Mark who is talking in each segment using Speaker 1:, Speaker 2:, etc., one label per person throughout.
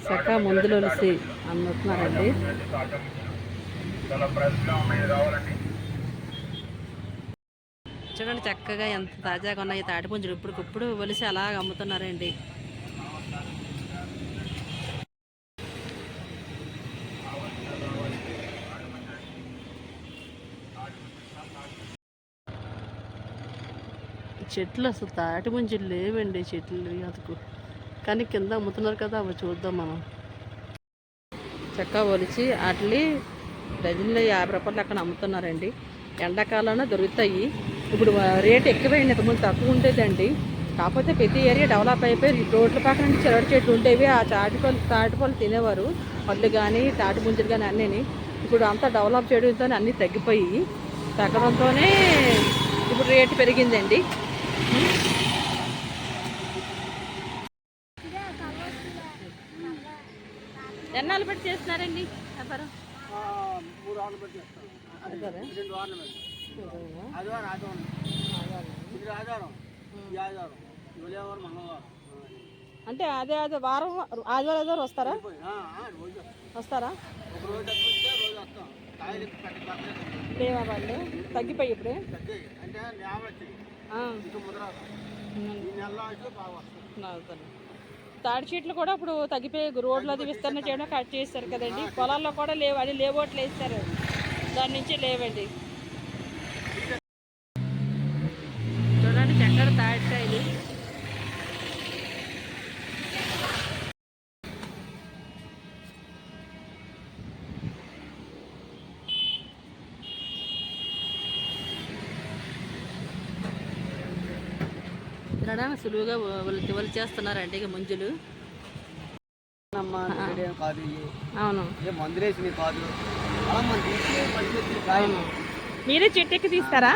Speaker 1: చక్క మందులు ఒలిసి అమ్ముతున్నారండి. చూడండి చక్కగా ఎంత తాజాగా ఉన్నాయి తాటిపుంజలు, ఇప్పటికిప్పుడు ఒలిసి అలా అమ్ముతున్నారండి. చెట్లు అసలు తాటిపుంజలు లేవండి, చెట్లు అతుకు కానీ కింద అమ్ముతున్నారు కదా, అవి చూద్దాం మనం. చక్కగా ఒలిచి వాటిని డజన్లో 50 రూపాయలు అక్కడ అమ్ముతున్నారండి. ఎండాకాలంలో దొరుకుతాయి. ఇప్పుడు రేట్ ఎక్కువైంది, ఇంతకుముందు తక్కువ ఉండేదండి. కాకపోతే ప్రతి ఏరియా డెవలప్ అయిపోయి రోడ్ల పక్కన నుంచి చెరటి చెట్లు ఉండేవి, ఆ తాటిపళ్ళు తినేవారు, పళ్ళు కానీ తాటిపుంజలు కానీ అన్నీ. ఇప్పుడు అంతా డెవలప్ చేయడంతో అన్నీ తగ్గిపోయి తగ్గడంతోనే ఇప్పుడు రేటు పెరిగిందండి. ఎన్నాళ్ళు పెట్టి చేస్తున్నారండి వ్యాపారం?
Speaker 2: 3 వారాలు పెట్టి చేస్తాం. 2 వారాలు పెట్టి ఆదివారం మంగళవారం.
Speaker 1: అంటే అదే వారం ఆదివారం వస్తారా? వస్తారా? లేవా వాళ్ళు తగ్గిపోయి ఇప్పుడే తాడి చెట్లు కూడా ఇప్పుడు తగ్గిపోయి రోడ్లు అది విస్తరణ చేయడం కట్ చేస్తారు కదండి. పొలాల్లో కూడా లేవు, అది లేబోట్లు వేస్తారు, దాని నుంచి లేవండి. చూడండి చక్కర తాటికాయలు. తినడానికి సులువుగా ఒలిచేస్తున్నారండి ఇక ముంజులు. అవును, మీరే చెట్టెక్కి తీస్తారా?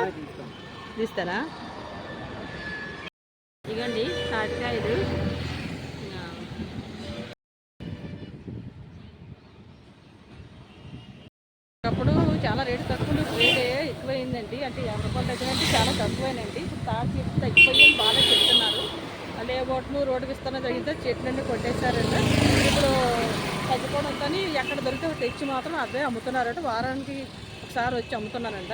Speaker 1: ఇగండి తాటికాయలు. అప్పుడు చాలా రేటు తక్కువ, రేటే ఎక్కువైందండి. అంటే 50 రూపాయల దగ్గర అంటే చాలా తక్కువైనండి. ఇప్పుడు తాటి చెట్లు తగ్గిపోయి బాగా చెప్తున్నారు. లేబోట్లు రోడ్డు విస్తరణ జరిగితే చెట్లన్నీ కొట్టేశారంటే ఇప్పుడు తగ్గిపోవడం, కానీ ఎక్కడ దొరికితే తెచ్చి మాత్రం అదే అమ్ముతున్నారంట. వారానికి ఒకసారి వచ్చి అమ్ముతున్నారంట.